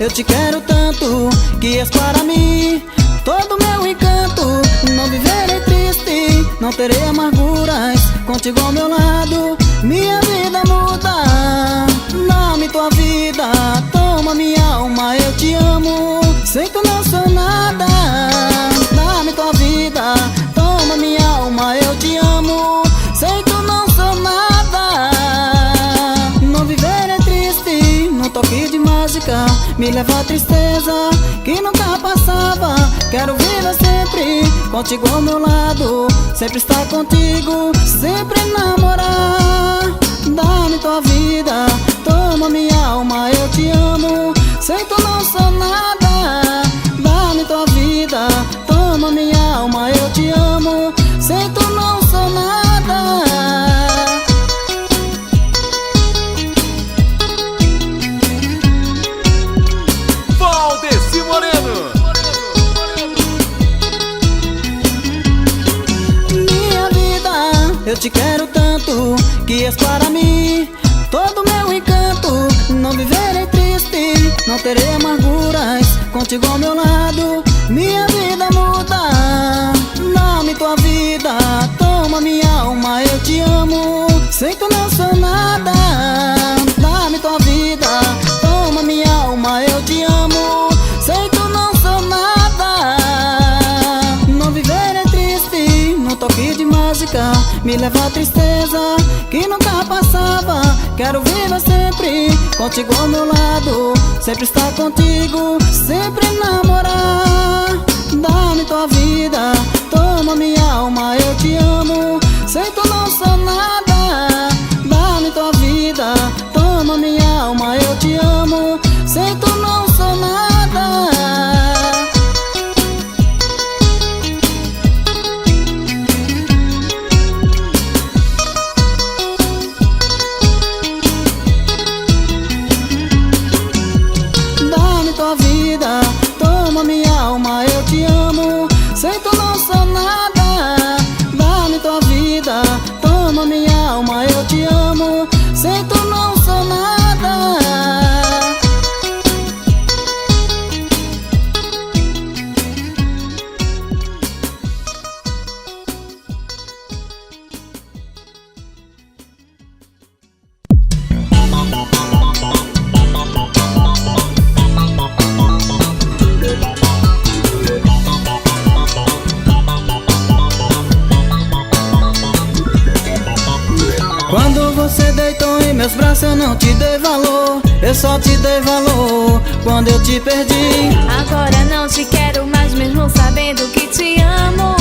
eu te quero tanto que és para mim todo meu encanto. Não viverei triste, não terei amarguras, contigo ao meu lado minha vida muda. Dá-me tua vida, toma minha alma, eu te amo, sem tu não sou nada. Dá-me tua vida, toma minha alma, eu te amo, sem tu não sou nada. Não viver é triste, num toque de mágica me leva a tristeza que nunca passava. Quero viver sempre contigo ao meu lado, sempre estar contigo, sempre namorar. Dá-me tua vida, toma minha alma, eu te amo, sem tu não sou nada. Dá-me tua vida, toma minha alma, eu te amo, sem tu não sou nada. Valdeci Moreno. Minha vida, eu te quero tanto que és para mim todo meu encanto. Não viverei triste, não terei amarguras, contigo ao meu lado minha vida muda. Dá-me tua vida, toma minha alma, eu te amo, sem tu não sou nada. Dá-me tua vida, toma minha alma, eu te amo, sem tu não sou nada. Não viver é triste, num toque de mágica me leva a tristeza que nunca passava. Quero viver sempre contigo ao meu lado, sempre estar contigo, sempre namorar. Dá-me tua vida, toma minha alma, eu te amo, sem tu não sou nada. Dá-me tua vida, toma minha alma, eu te amo, sem tu não sou nada. Dá-me tua vida, toma minha alma, eu te amo, sem tu não sou nada. Dá-me tua vida, toma minha alma, eu te amo, sem tu não sou nada. Quando você deitou em meus braços eu não te dei valor, eu só te dei valor quando eu te perdi. Agora não te quero mais mesmo sabendo que te amo.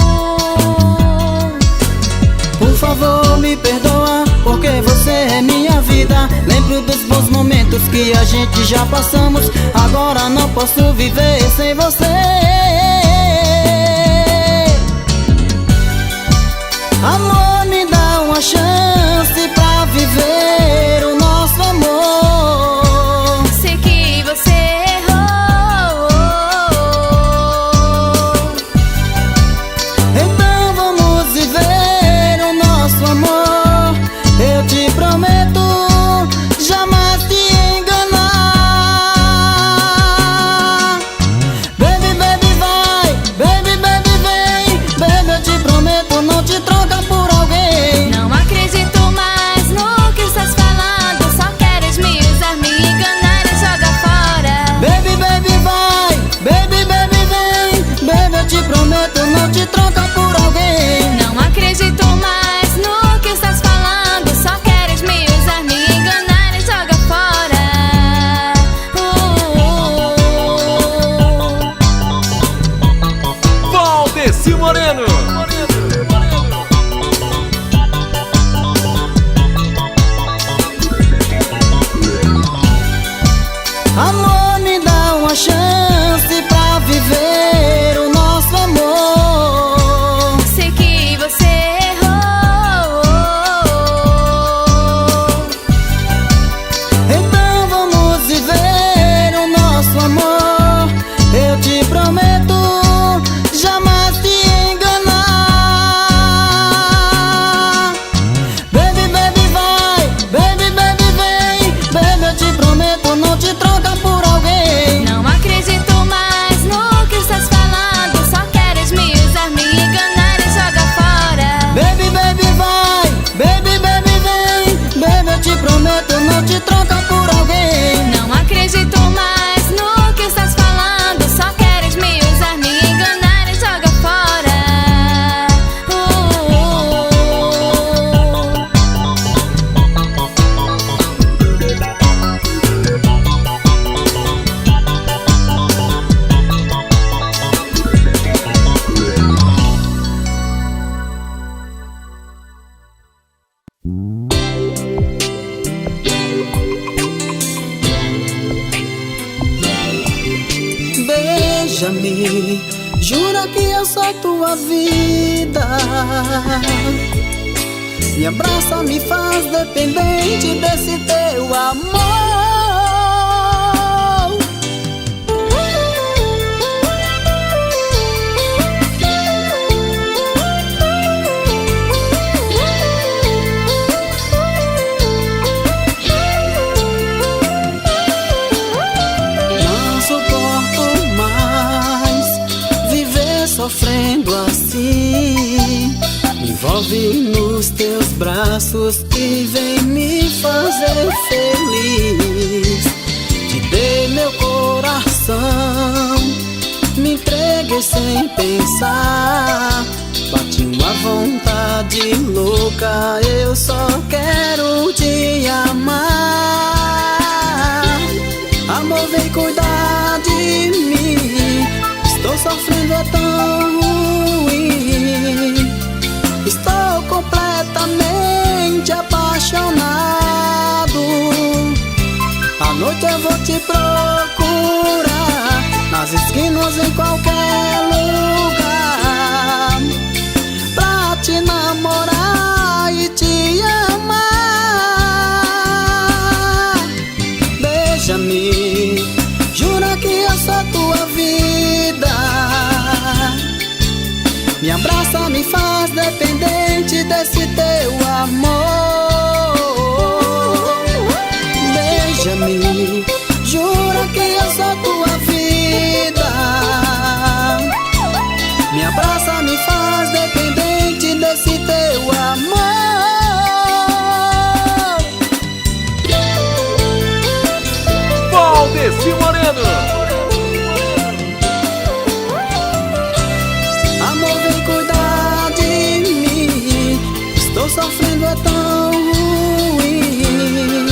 Por favor me perdoa, porque você é minha vida. Lembro dos bons momentos que a gente já passamos, agora não posso viver sem você. Amor, me dá uma chance pra viver o nosso amor. Sei que você errou, então vamos viver o nosso amor. Eu te prometo jamais te enganar. Baby, baby, vai, baby, baby, vem. Baby, eu te prometo não te trocar por alguém. não acredito mais no que estás falando. Só queres me usar, me enganar e jogar fora. Baby, baby, vai, baby, baby, vem. Baby, eu te prometo não te trocar por alguém. Não acredito mais no que estás falando. Só queres me usar, me enganar e jogar fora. Valdeci Moreno. Amor, me dá uma chance pra viver o nosso amor. Sei que você errou, Então vamos viver o nosso amor. Eu te prometo jamais te enganar. Baby, baby, vai, baby, baby, vem. Baby, eu te prometo não te trocar por alguém. não Beija-me, jura que eu sou tua vida. Me abraça, me faz dependente desse teu amor. Não suporto mais viver sofrendo assim. Me envolve nos teus braços e vem me fazer feliz. Te dei meu coração, me entreguei sem pensar. Bati uma vontade louca, eu só quero te amar. Amor, vem cuidar de mim, estou sofrendo, é tão ruim. Estou completamente apaixonado. À noite eu vou te procurar, nas esquinas, em qualquer lugar, pra te namorar e te amar. Beija-me, jura que eu sou tua vida. Me abraça, me faz dependente desse teu amor. Beija-me, jura que eu sou tua vida. Me abraça, me faz dependente desse teu amor. Valdeci Moreno. Amor, vem cuidar de mim, estou sofrendo, é tão ruim.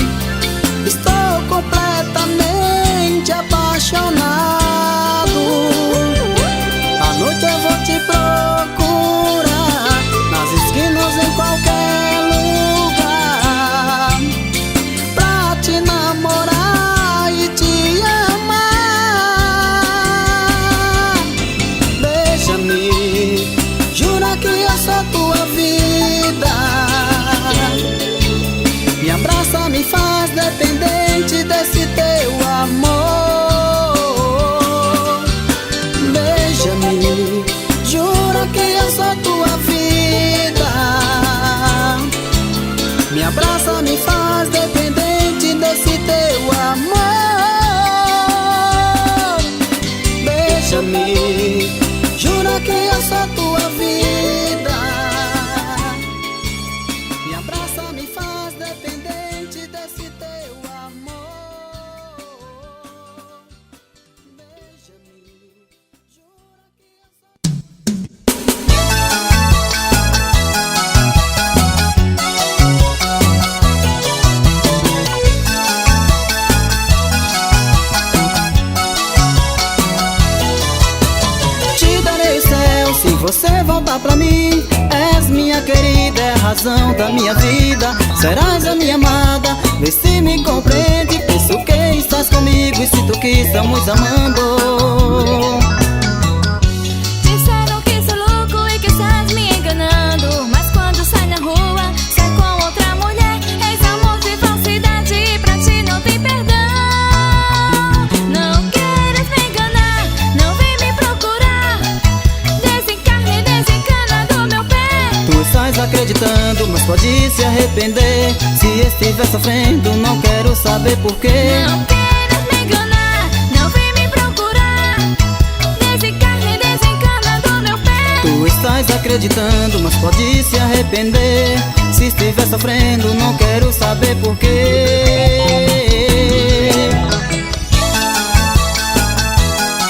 Estou completamente apaixonado. À noite eu vou te procurar, nas esquinas, em qualquer lugar, pra te namorar e te amar. Beija-me, jura que eu sou tua vida. Me abraça, me faz dependente desse teu amor. Beija-me, jura que eu sou tua vida. Me abraça, me faz dependente desse teu amor. Beija-me, jura que eu sou tua vida. Me abraça, me faz dependente desse teu amor. Beija-me, jura que eu sou. Te darei o céu se você voltar pra mim. És minha querida, é a razão da minha vida. Serás a minha amada, vê se me compreende. Penso que estás comigo e sinto que estamos amando. Disseram que sou louco e que estás me enganando, mas quando sai na rua, sai com outra mulher. És amor de falsidade, pra ti não tem perdão. Não queres me enganar, não vem me procurar. Desencarne, desencana do meu pé. Tu estás acreditando, mas pode se arrepender. Se estiver sofrendo, não quero saber porquê. Não queres me enganar, não vem me procurar. Desencarne, desencana do meu pé. Tu estás acreditando, mas pode se arrepender. Se estiver sofrendo, não quero saber porquê.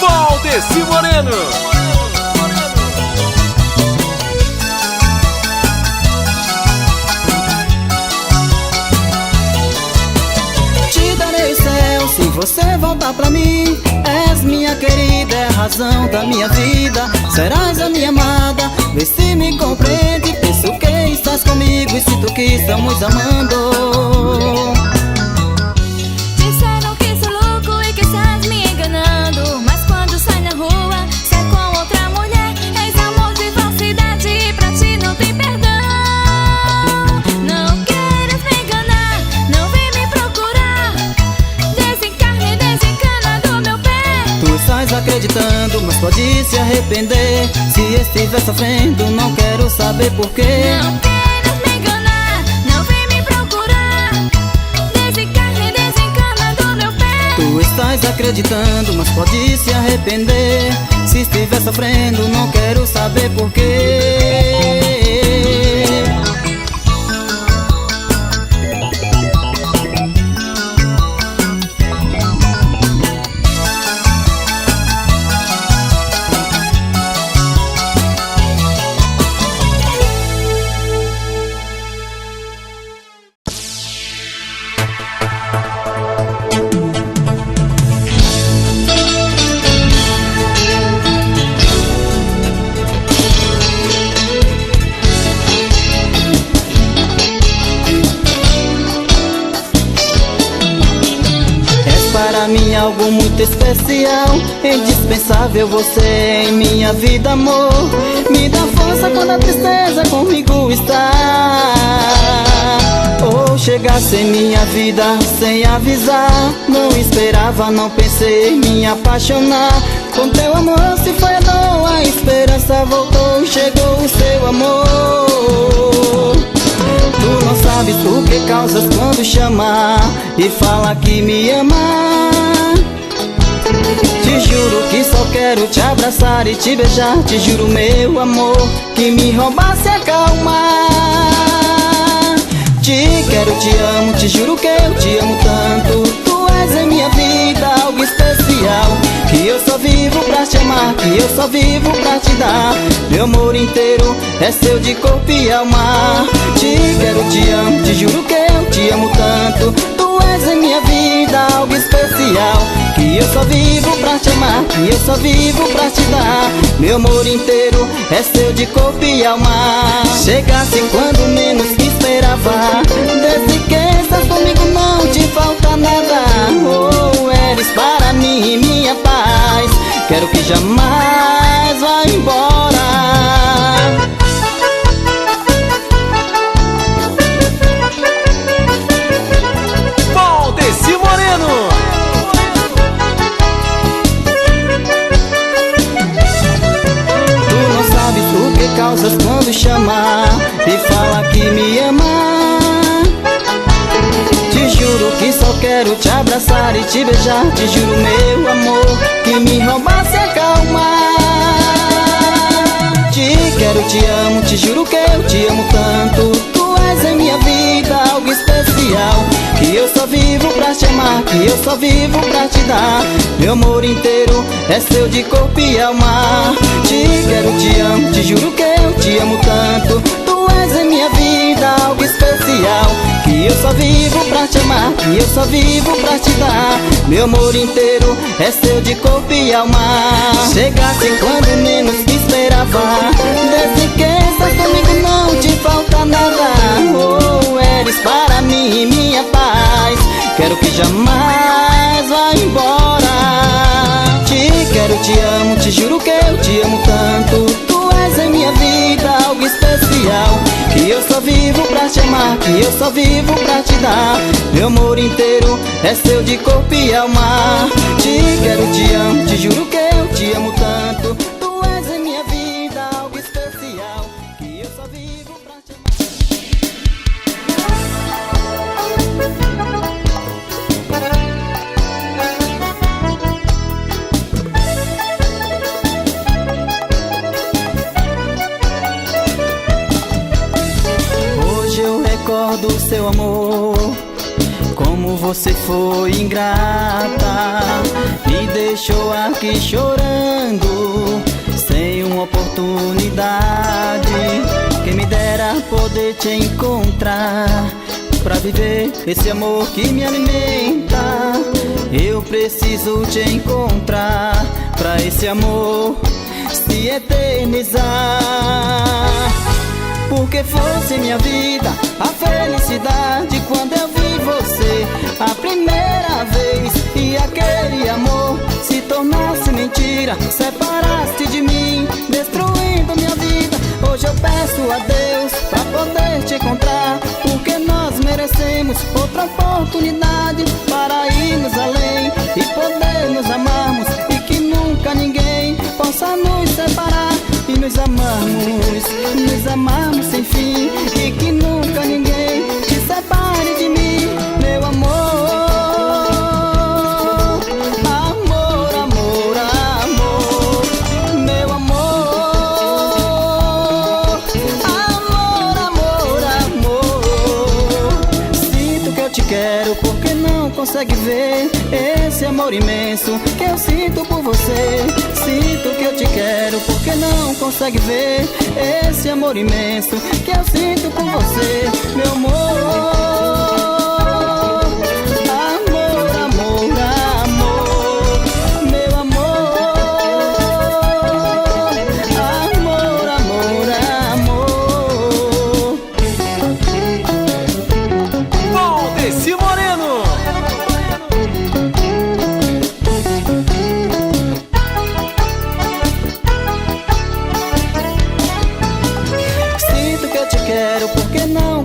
Valdeci Moreno. Te darei o céu se você voltar pra mim. És minha querida, é a razão da minha vida. Serás a minha amada, vê se me compreende. Penso que estás comigo e sinto que estamos amando. Disseram que sou louco e que estás me enganando, mas quando sai na rua, acreditando, mas pode se arrepender. Se estiver sofrendo, não quero saber porquê. Não quero me enganar, não vem me procurar. Desencarne, desencana do meu pé. Tu estás acreditando, mas pode se arrepender. Se estiver sofrendo, não quero saber porquê. Para mim algo muito especial, indispensável você em minha vida, amor. Me dá força quando a tristeza comigo está. Ou chegasse em minha vida sem avisar. Não esperava, não pensei em me apaixonar. Com teu amor se foi a dor, a esperança voltou, chegou o seu amor. Tu não sabes o que causas quando chama e fala que me ama. Te juro que só quero te abraçar e te beijar. Te juro, meu amor, que me roubasse a calma. Te quero, te amo, te juro que eu te amo tanto. Tu és em minha vida algo especial, que eu só vivo pra te amar, que eu só vivo pra te dar. Meu amor inteiro é seu de corpo e alma. Te quero, te amo, te juro que eu te amo tanto. Tu és em minha vida algo especial, que eu só vivo pra te amar, que eu só vivo pra te dar. Meu amor inteiro é seu de corpo e alma. Chegasse quando menos esperava. Desde que estás comigo não te falta nada. Oh, eres para mim minha paz. Quero que jamais vá embora. Valdeci Moreno. Tu não sabes o que causas quando chama e fala que me ama. Te juro que só quero te abraçar e te beijar. Te juro, meu amor, que me roubasse a calma. Te quero, te amo, te juro que eu te amo tanto. Tu és em minha vida algo especial, que eu só vivo pra te amar, que eu só vivo pra te dar. Meu amor inteiro é seu de corpo e alma. Te quero, te amo, te juro que eu te amo tanto. Tu és em minha vida algo especial, que eu só vivo pra te amar, que eu só vivo pra te dar. Meu amor inteiro é seu de corpo e alma. Chegasse quando menos esperava. Desde que estás comigo não te falta nada. Oh, eres para mim minha paz. Quero que jamais vá embora. Te quero, te amo, te juro que eu te amo tanto. Tu és em minha vida algo especial, que eu só vivo pra te amar, que eu só vivo pra te dar. Meu amor inteiro é seu de corpo e alma. Te quero, te amo, te juro que eu te amo tanto. Tu és em minha vida algo especial, que eu só vivo pra te amar. Hoje eu recordo o seu amor, como você foi ingrata. Me deixou aqui chorando, sem uma oportunidade. Quem me dera poder te encontrar, pra viver esse amor que me alimenta. Eu preciso te encontrar, pra esse amor se eternizar. Porque fosse minha vida a felicidade quando eu vi você a primeira vez, e aquele amor se tornasse mentira. Separaste de mim, destruindo minha vida. Hoje eu peço a Deus pra poder te encontrar, porque nós merecemos outra oportunidade para irmos além e poder nos amarmos, e que nunca ninguém consegue ver esse amor imenso que eu sinto por você. Sinto que eu te quero porque não consegue ver esse amor imenso que eu sinto por você, meu amor.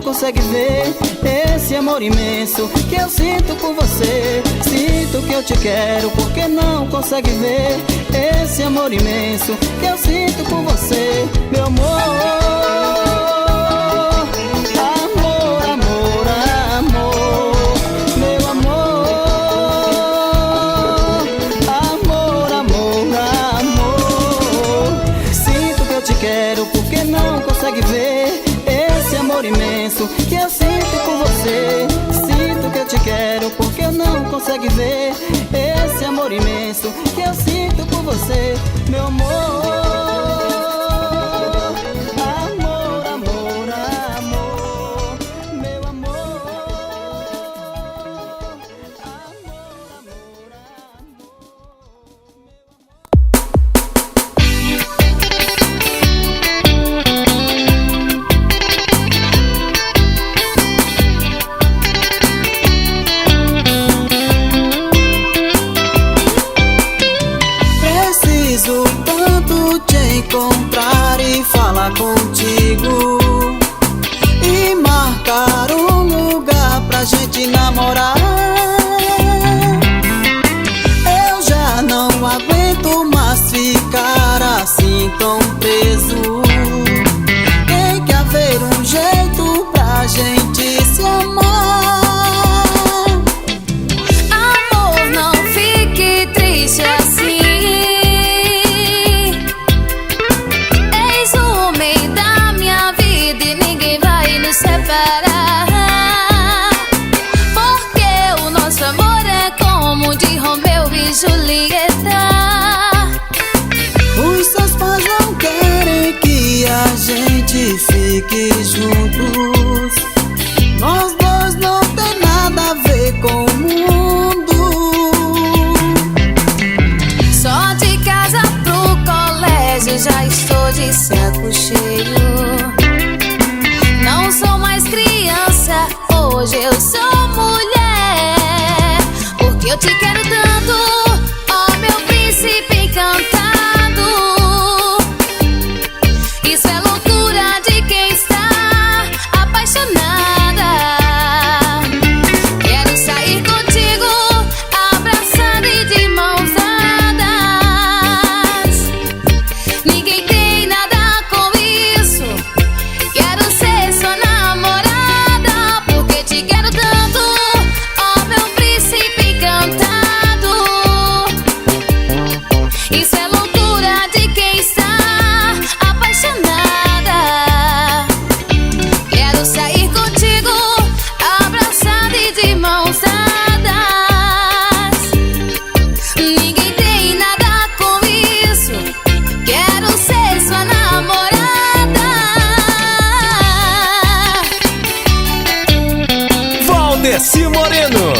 Consegue ver esse amor imenso que eu sinto por você. Sinto que eu te quero porque não consegue ver esse amor imenso que eu sinto por você, meu amor. Amor, amor, amor, meu amor. Amor, amor, amor. Sinto que eu te quero porque não consegue ver esse amor imenso que eu sinto por você. Sinto que eu te quero porque não consegue ver esse amor imenso que eu sinto por você, meu amor. Amor, amor, amor, meu amor. Amor, amor, amor. Encontrar e falar contigo e marcar um lugar pra gente namorar. Eu já não aguento mais ficar assim tão preso. Tem que haver um jeito pra gente se amar. Amor, não fique triste assim. Porque o nosso amor é como de Romeu e Julieta. Os seus pais não querem que a gente fique juntos. Nós dois não tem nada a ver com o mundo. Só de casa pro colégio já estou de saco cheio. Não sou mais criança, hoje eu sou mulher. Porque eu te quero tanto, ó meu príncipe encantado. Isso é loucura de quem está apaixonada. Quero sair contigo, abraçada e de mãos dadas. Ninguém tem nada com isso. Quero ser sua namorada, porque te quero tanto, ó meu príncipe encantado. Isso é loucura de quem está apaixonada. Quero sair contigo, abraçada e de mãos dadas. Ninguém tem nada com isso. Quero ser sua namorada. Valdeci Moreno.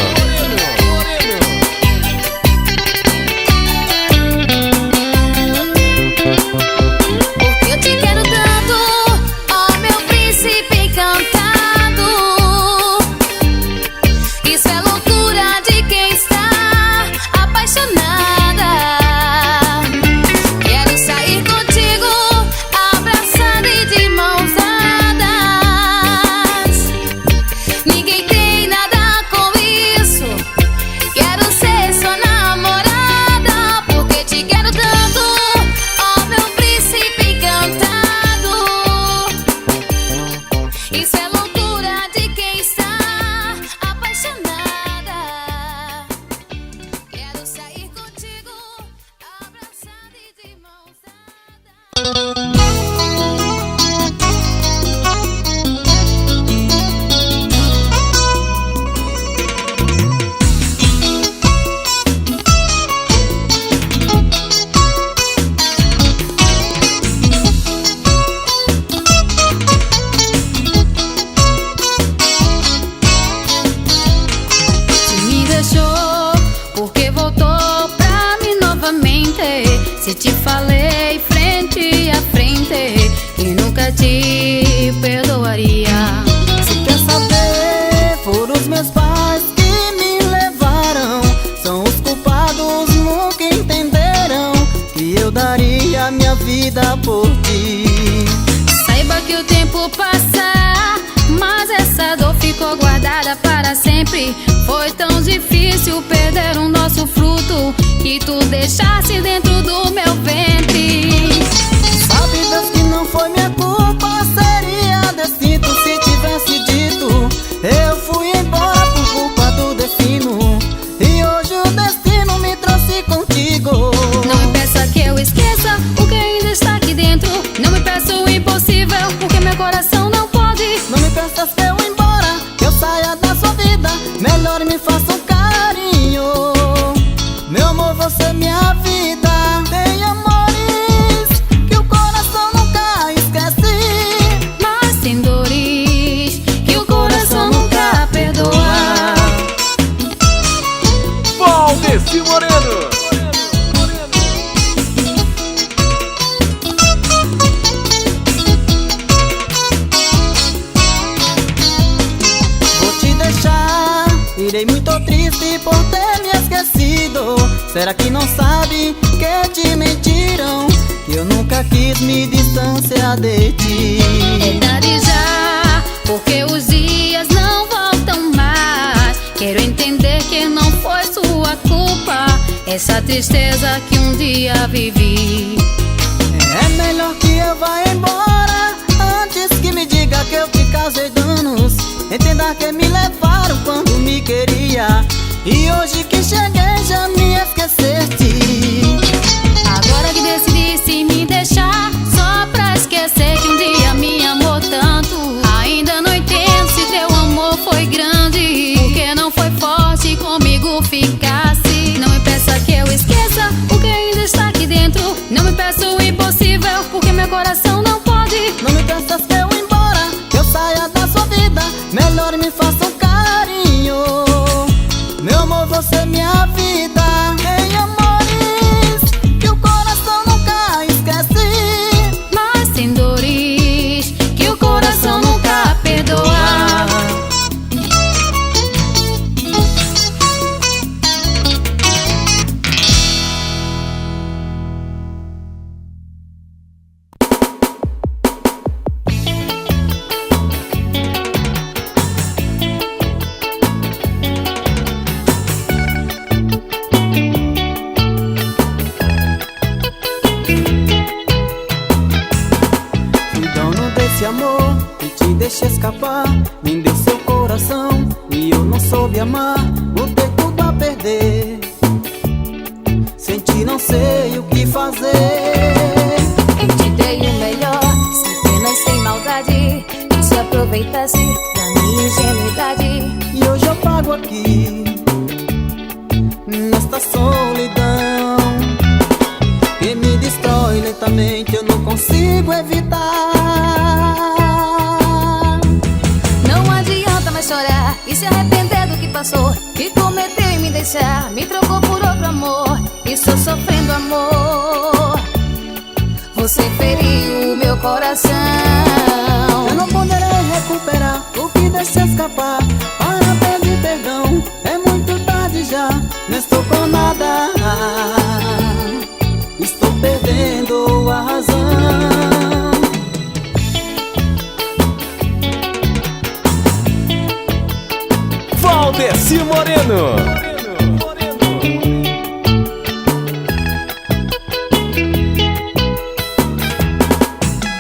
se te falei frente a frente que nunca te perdoaria. Se quer saber, foram os meus pais que me levaram. São os culpados, nunca entenderam que eu daria minha vida por ti. Saiba que o tempo passa, mas essa dor ficou guardada para sempre. Foi tão difícil perder o nosso fruto que tu deixaste dentro do meu ventre. Sabe Deus que não foi minha culpa, seria destino se tivesse dito. Eu fui embora por culpa do destino, e hoje o destino me trouxe contigo. Não me peça que eu esqueça o que ainda está aqui dentro. Não me peça o impossível, porque meu coração não pode. Não me peças que eu vou embora, que eu saia da sua vida. Melhor me faça um carinho. Meu amor, você é minha vida. Tem amores que o coração nunca esquece, Mas tem dores que o coração nunca perdoa. Valdeci Moreno. Vou te deixar, irei muito triste por ter me esquecido. Será que não sabe que te mentiram, que eu nunca quis me distanciar de ti? É tarde já, porque os dias não voltam mais. Quero entender que não foi sua culpa essa tristeza que um dia vivi. É melhor que eu vá embora antes que me diga que eu te causei danos. Entenda que me levaram quando me queria, e hoje que cheguei já me esqueceste. Agora que decidisse me deixar só pra esquecer que um dia me amou tanto, ainda não entendo se teu amor foi grande, porque não foi forte comigo ficasse. Não me peça que eu esqueça o que ainda está aqui dentro. Não me peça o impossível, porque meu coração não pode. Não me peças que eu vou embora, que eu saia da sua vida. Melhor me faça um carinho. Meu amor, você é minha vida. Tem amores que o coração nunca esquece, Mas tem dores que o coração nunca perdoa. Fui dono desse amor e te deixei escapar. Vendeu seu coração e eu não soube amar. Botei tudo a perder, senti não sei o que fazer. Eu te dei o melhor, sem pena e sem maldade. Tu se aproveitasse da minha ingenuidade. E hoje eu pago aqui, nesta solidão, que me destrói lentamente, eu não consigo evitar. Não adianta mais chorar e se arrepender do que passou, que cometeu em me deixar, me trocou por outro amor. Estou sofrendo amor, você feriu o meu coração. Eu não poderei recuperar o que deixei escapar. Para pedir perdão, é muito tarde já, não estou com nada. Estou perdendo a razão. Valdeci Moreno.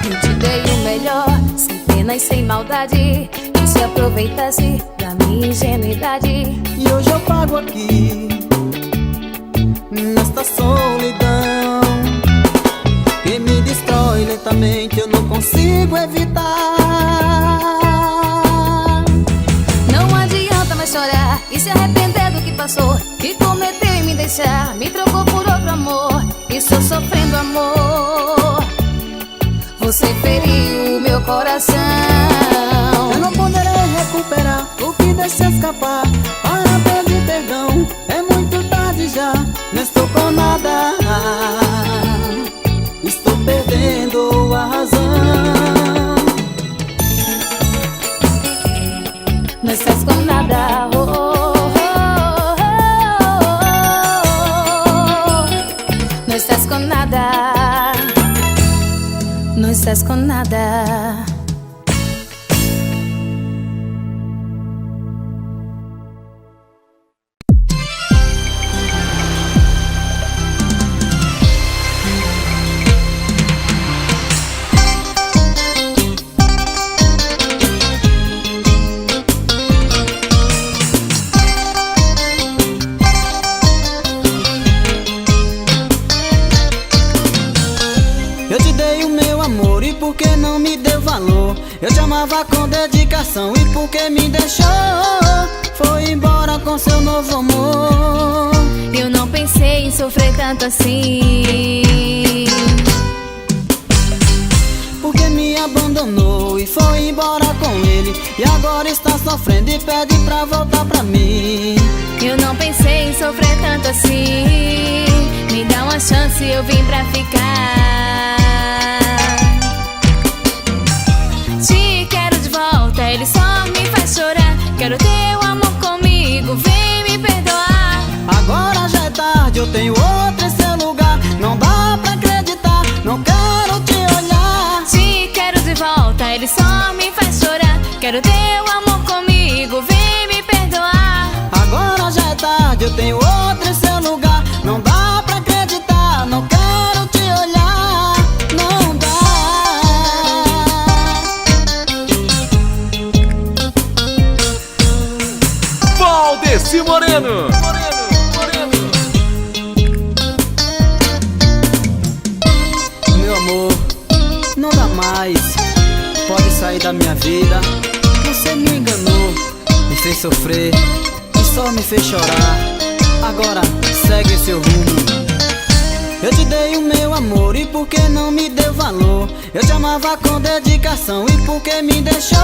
Eu te dei o melhor, sem pena e sem maldade. Tu se aproveitasse da minha ingenuidade. E hoje eu pago aqui, nesta solidão, que me destrói lentamente, eu não consigo evitar. Não adianta mais chorar e se arrepender do que passou, que cometeu em me deixar, me trocou por outro amor. Estou sofrendo amor, você feriu o meu coração. Eu não poderei recuperar o que deixei escapar. Para pedir perdão, é muito tarde já, não estou com nada. não estás com nada. Oh, oh, oh, oh. Não estás com nada. Não estás com nada. Por que não me deu valor? Eu te amava com dedicação e por que me deixou? Foi embora com seu novo amor. Eu não pensei em sofrer tanto assim. Porque me abandonou e foi embora com ele, e agora está sofrendo e pede pra voltar pra mim. Eu não pensei em sofrer tanto assim. Me dá uma chance, eu vim pra ficar. Te quero de volta, ele só me faz chorar. Quero teu amor comigo, vem me perdoar. Agora já é tarde, eu tenho outro em seu lugar. Não dá pra acreditar, não quero te olhar. Te quero de volta, ele só me faz chorar. Quero teu amor comigo, vem me perdoar. Agora já é tarde, eu tenho outro em seu lugar. Não dá pra acreditar, não quero te olhar. Não dá. Valdeci Moreno. Meu amor, não dá mais. Pode sair da minha vida. Você me enganou, me fez sofrer e só me fez chorar. Agora segue seu rumo. Eu te dei o meu amor e por que não me deu valor? Eu te amava com dedicação e por que me deixou?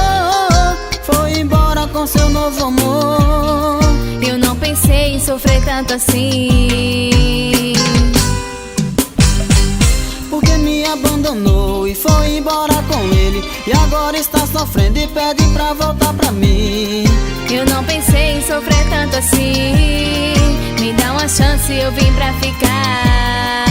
Foi embora com seu novo amor. Eu não pensei em sofrer tanto assim. Porque me abandonou e foi embora com ele, e agora está sofrendo e pede pra voltar pra mim. Eu não pensei em sofrer tanto assim. Me dá uma chance, eu vim pra ficar.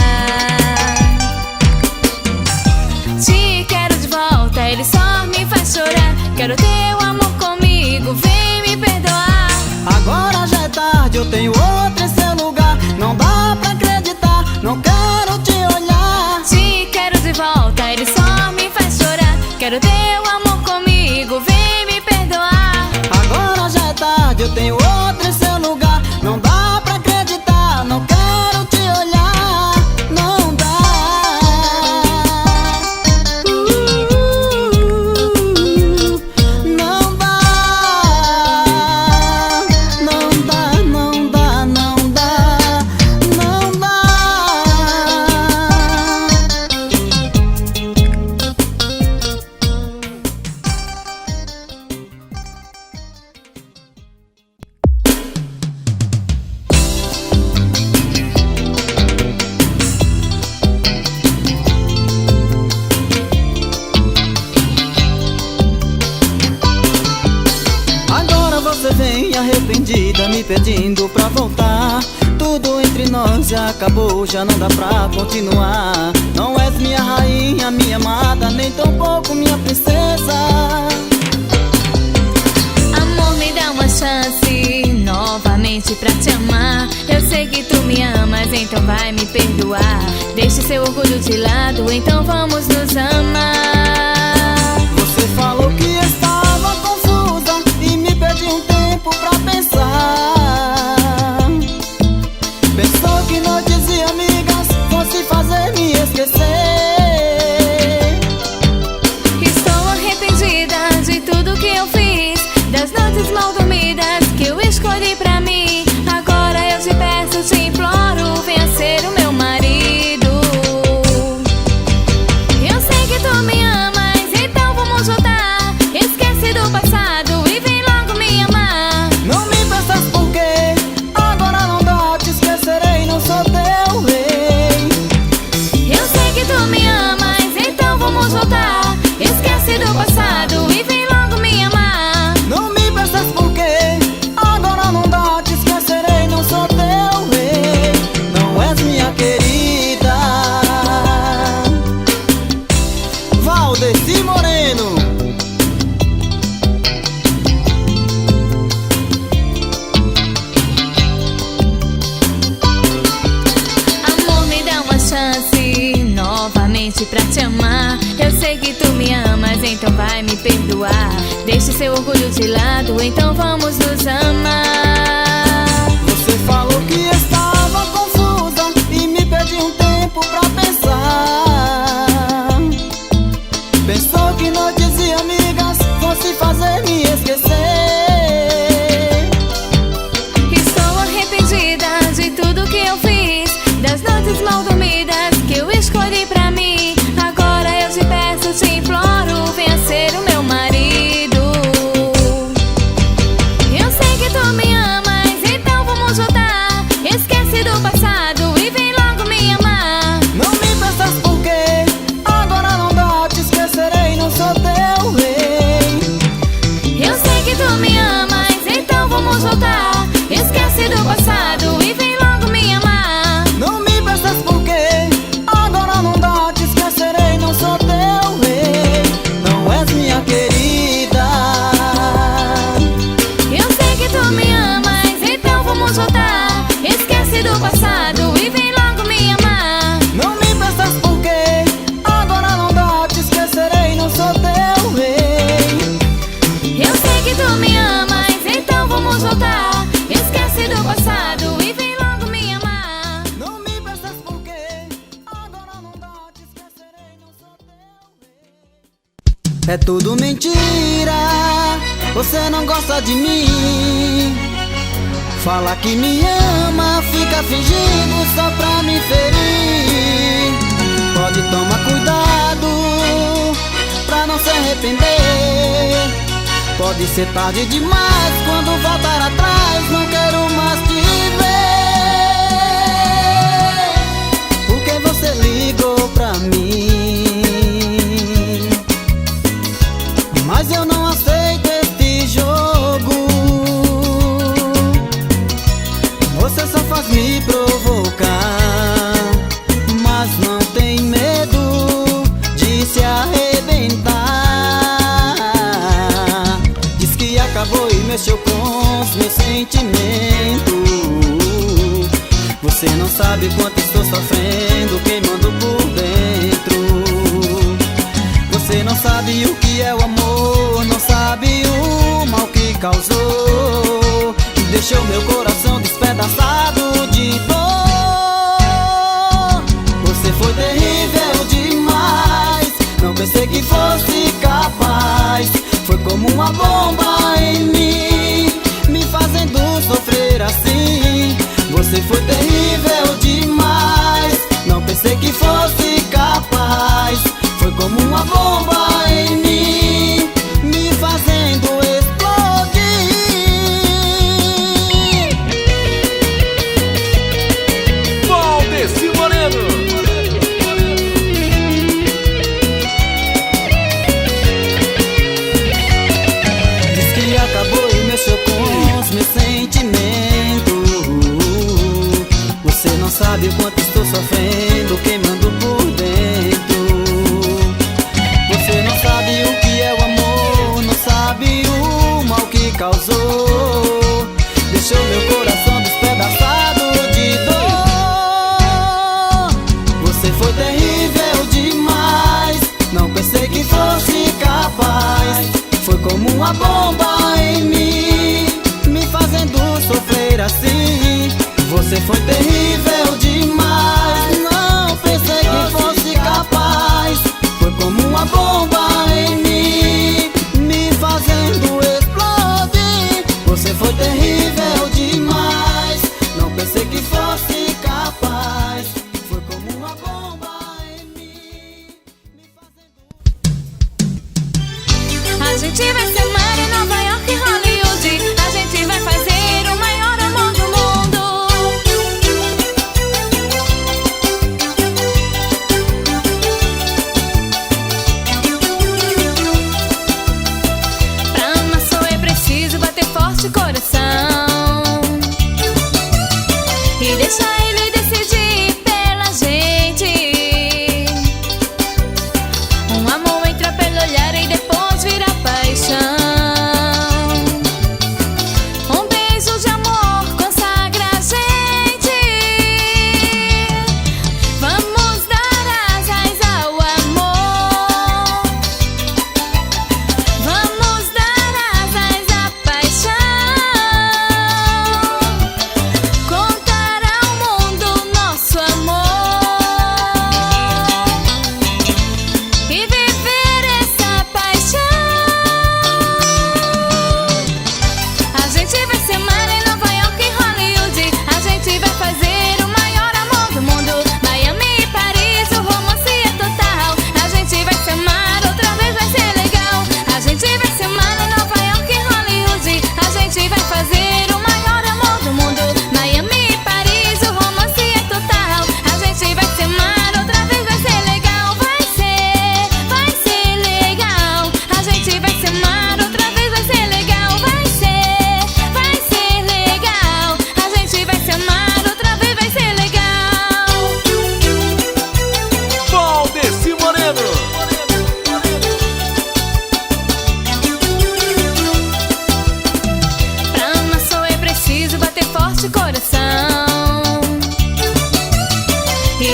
Te quero de volta, ele só me faz chorar. Quero teu amor comigo, vem me perdoar. Agora já é tarde, eu tenho outro em seu lugar. Não dá pra acreditar, não quero te olhar. Te quero de volta, ele só me faz chorar. Quero teu amor comigo, vem me perdoar. Agora já é tarde, eu tenho outro em seu lugar. Não dá pra acreditar, não quero te olhar. Não dá. Não dá. Não dá, não dá, não dá. Não dá. Agora você vem arrependida, me pedindo pra voltar. Tudo entre nós já acabou, já não dá pra continuar. Não és minha rainha, minha amada, nem tampouco minha princesa. Amor, me dá uma chance novamente pra te amar. Eu sei que tu me amas, então vai me perdoar. Deixe seu orgulho de lado, então vamos nos amar. Você falou que estava confusa e me pediu um tempo pra pensar. Pensou que noites e amigas fosse fazer me esquecer. Estou arrependida de tudo que eu fiz, das noites mal dormidas que eu escolhi pra mim. Agora eu te peço, te imploro, venha ser o meu marido. Eu sei que tu me amas, então vamos voltar. Esquece do passado e vem logo me amar. Não me peças por quê, agora não dá, te esquecerei, não sou teu rei. Eu sei que tu me nasci pra te amar. Eu sei que tu me amas, então vai me perdoar. Deixe seu orgulho de lado, então vamos nos amar. Você falou que estava confusa e me pediu um tempo pra pensar. Pensou que noites e amigas fosse fazer me esquecer. Estou arrependida de tudo que eu fiz, das noites mal dormidas que eu escolhi pra mim. Agora eu te peço, te imploro, venha ser o meu marido. Eu sei que tu me amas, então vamos voltar. Esquece do passado e vem logo me amar. Não me peças por quê, agora não dá, te esquecerei, não sou teu rei. Eu sei que tu me amas, então vamos voltar. Esquece do passado e vem logo me amar. Não me peças por quê, agora não dá, te esquecerei, não sou teu rei. Não és minha querida. Eu sei que tu me amas, então vamos voltar. Esquece do passado e vem logo me amar. Não me peças por quê, agora não dá, te esquecerei, não sou teu rei. Eu sei que tu me amas, então vamos voltar. Esquece do passado e vem logo me amar. Não me peças por quê, agora não dá, te esquecerei, não sou teu rei. É tudo mentira, você não gosta de mim. Fala que me ama, fica fingindo só pra me ferir. Pode tomar cuidado pra não se arrepender. Pode ser tarde demais, quando voltar atrás não quero mais te ver. Por que você ligou pra mim? Mas eu não aceito este jogo. Você só faz me provocar, mas não tem medo de se arrebentar. Diz que acabou e mexeu com os meus sentimentos. Você não sabe quanto estou sofrendo, queimando por dentro. Você não sabe o que é o amor, não sabe o mal que causou. Deixou meu coração despedaçado de dor. Você foi terrível demais, não pensei que fosse capaz. Foi como uma bomba em mim, me fazendo sofrer assim. Você foi terrível demais, não pensei que fosse capaz. Foi como uma bomba em mim, me fazendo explodir. Valdeci Moreno. Diz que acabou e mexeu com os meus sentimentos. Você não sabe o quanto estou sofrendo, queimando por dentro. Você não sabe o que é o amor, não sabe o mal que causou. Deixou meu coração despedaçado de dor. Você foi terrível demais, não pensei que fosse capaz. Foi como uma bomba em mim, me fazendo sofrer assim. Você foi terrível demais, não pensei que fosse capaz. Foi como uma bomba em mim, me fazendo explodir. Você foi terrível demais, não pensei que fosse capaz. Foi como uma bomba em mim, me fazendo... A gente vai se amar em Nova York e Hollywood. A gente vai fazer o maior amor do mundo.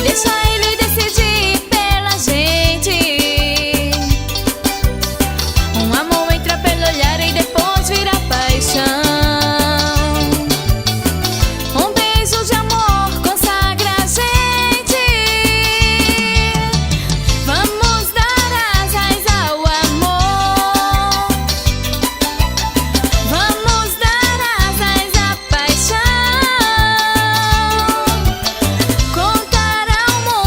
e deixa ele decidir pela gente. Um amor entra pelo olhar e depois vira paixão. Um beijo de amor consagra a gente. Vamos dar asas ao amor. Vamos dar asas à paixão. Contar ao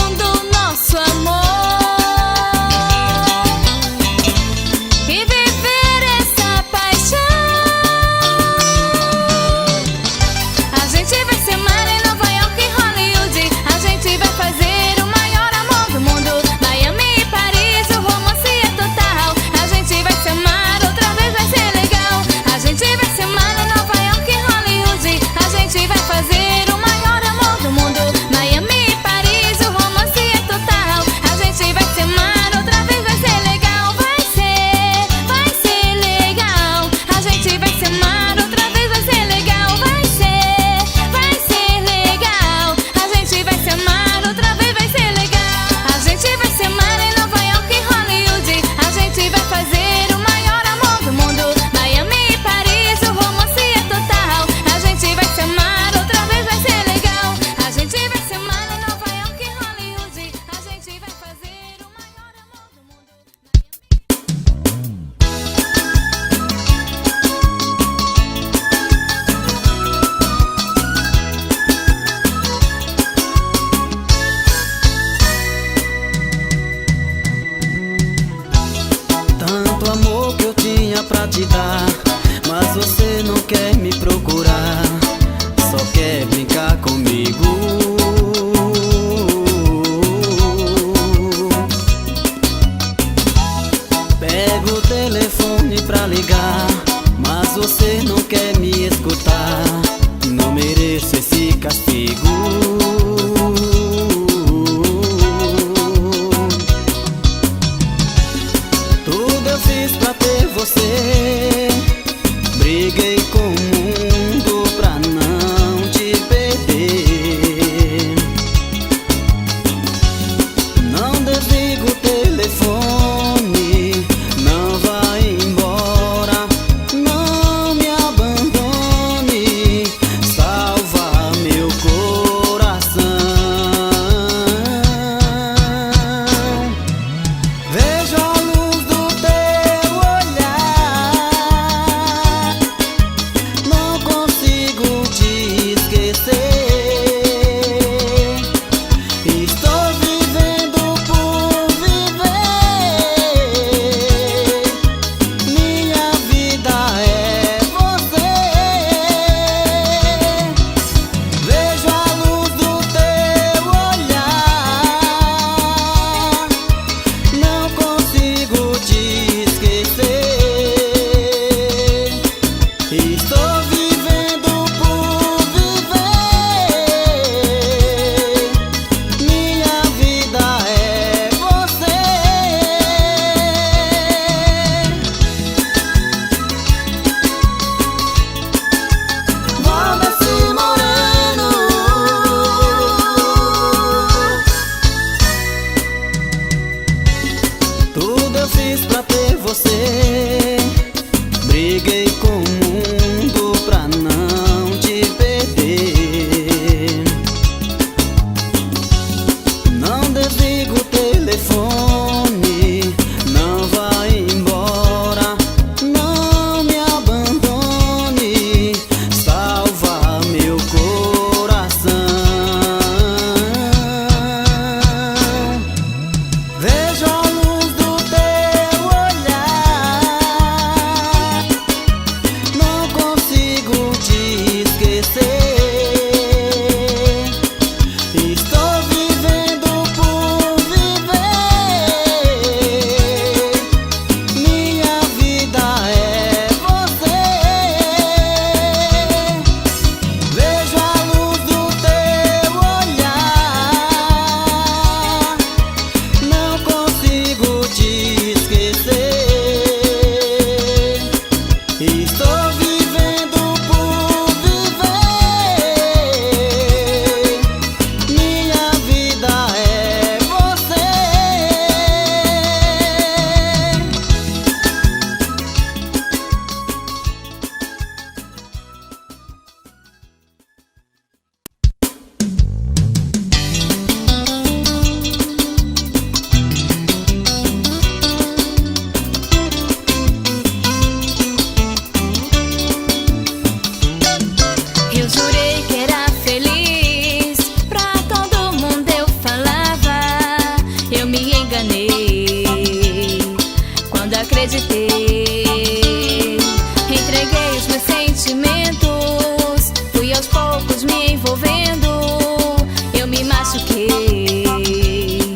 machuquei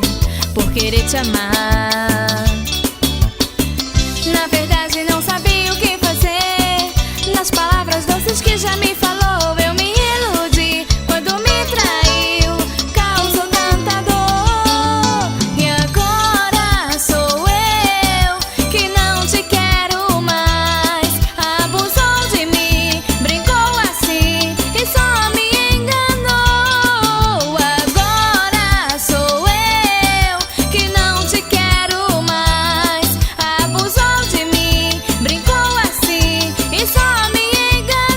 por querer te amar. Na verdade não sabia o que fazer. Nas palavras doces que já me falou, eu me iludi. Quando me traiu, causou tanta dor. E agora sou eu que não te quero mais. Abusou de mim, brincou assim e só me enganou. Agora sou eu que não te quero mais. Abusou de mim, brincou assim e só me enganou.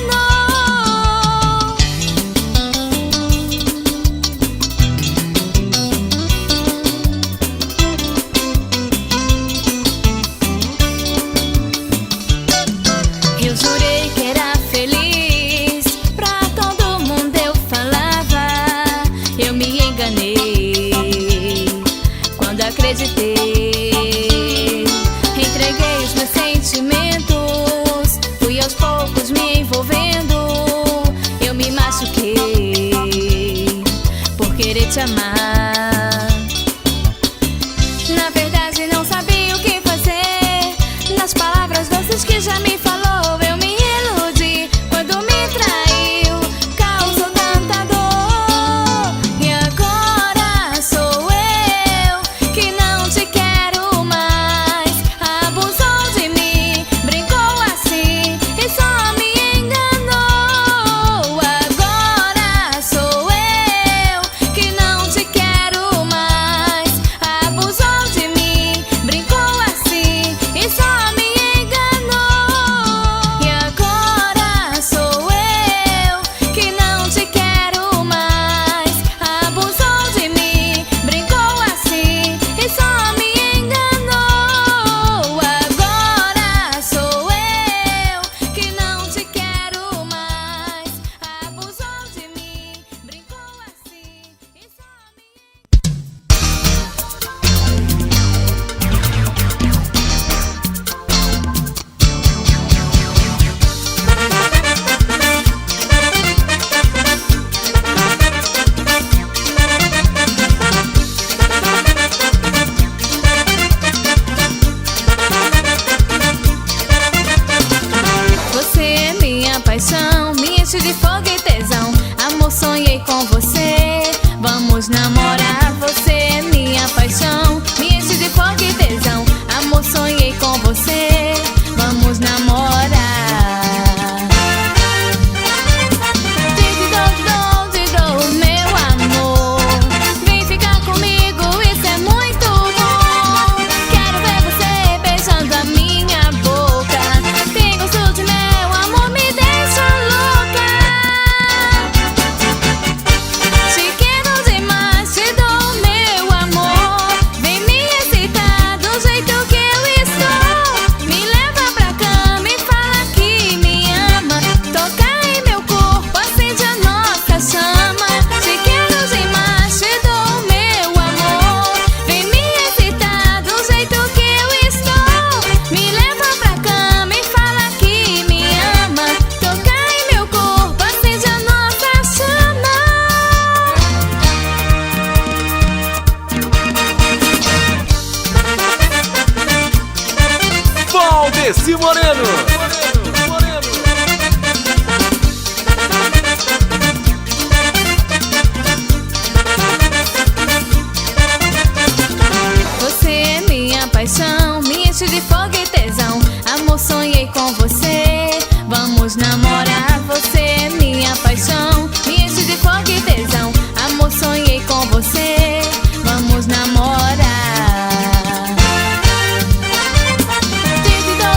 Eu jurei que era feliz, pra todo mundo eu falava. Eu me enganei quando acreditei. Entreguei os meus sentimentos, fui aos poucos me envolvendo. Eu me machuquei por querer te amar. Na verdade não sabia o que fazer. Nas palavras doces que já me falou, eu me iludi. Quando me traiu, causou tanta dor. E agora sou eu que não te quero mais. Abusou de mim, brincou assim e só me enganou. Agora sou eu que não te quero mais. Abusou de mim, brincou assim e só me enganou. E agora sou eu que não te quero mais. Abusou de mim, brincou assim e só me enganou. Agora sou eu que não te quero mais. Abusou de mim, brincou assim e só me Você é minha paixão, me enche de fogo e tesão. Amor, sonhei com você, vamos namorar. Você é minha paixão, me enche de fogo e tesão. Amor, sonhei com você, vamos namorar. Dididou, meu amor, vem ficar comigo, isso é muito bom. Quero ver você beijando a minha boca. Tem gosto de mel, amor, me deixa louca. Te quero demais, te dou meu amor. Vem me excitar do jeito que eu estou. Me leva pra cama e fala que me ama. Toca em meu corpo, acende a nossa chama. Te quero demais, te dou meu amor. Vem me excitar do jeito que eu estou. Me leva pra cama e fala que me ama. Toca em meu corpo, acende a nossa chama. Valdeci Moreno. Você é minha paixão, me enche de fogo e tesão. Amor, sonhei com você, vamos namorar. Você é minha paixão, me enche de fogo e tesão. Amor, sonhei com você, vamos namorar. Dididou,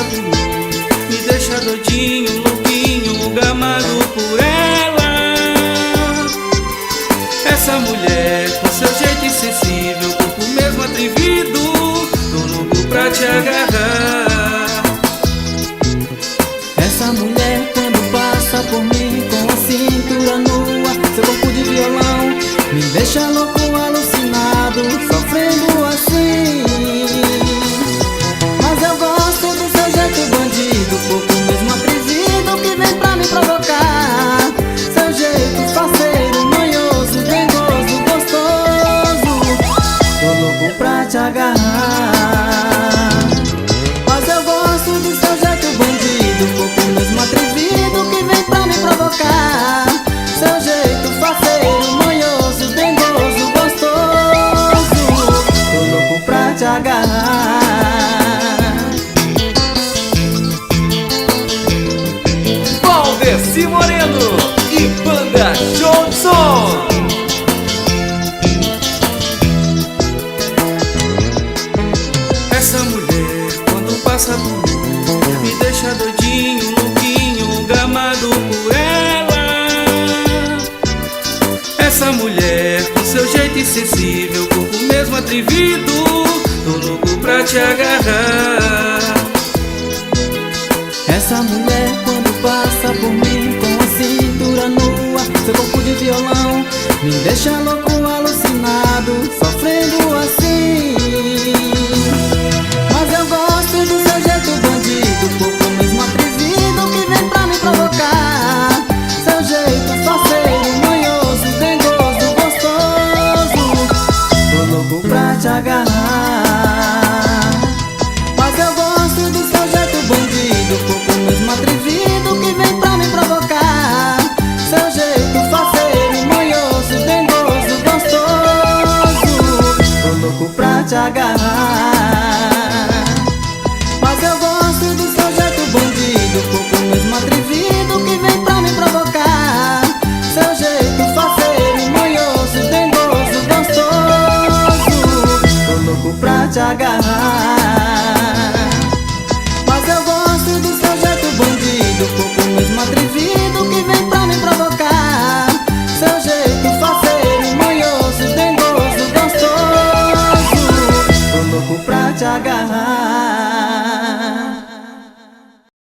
por mim, me deixa doidinho, louquinho, gamado por ela. Essa mulher com seu jeito insensível, corpo mesmo atrevido, tô louco pra te agarrar. Essa mulher quando passa por mim com a cintura nua, seu corpo de violão me deixa louco, alucinado, sofrendo assim. Mas eu gosto do seu jeito bandido, corpo mesmo atrevido que vem pra me provocar. Seu jeito faceiro, manhoso, dengoso, gostoso, tô louco pra te agarrar. Mas eu gosto do seu jeito bandido, corpo mesmo atrevido que vem pra me provocar. Seu jeito faceiro, manhoso, dengoso, gostoso, tô louco pra te agarrar. Valdeci Moreno e Banda Show de Som. Essa mulher quando passa por mim, me deixa doidinho, louquinho, gamado por ela. Essa mulher com seu jeito insensível, corpo mesmo atrevido, tô louco pra te agarrar. Essa mulher quando passa por mim com a cintura nua, seu corpo de violão me deixa louco, alucinado, sofrendo assim. Mas eu gosto do seu jeito bandido, corpo mesmo atrevido que vem pra me provocar. Seu jeito faceiro, manhoso, dengoso, gostoso, tô louco pra te agarrar. Mas eu gosto do seu jeito bandido, corpo mesmo atrevido que vem pra me provocar. Seu jeito faceiro, manhoso, dengoso, gostoso, tô louco pra te agarrar. Mas eu gosto do seu jeito bandido, corpo mesmo atrevido que vem pra me provocar. Seu jeito faceiro, manhoso, dengoso, gostoso, tô louco pra te agarrar.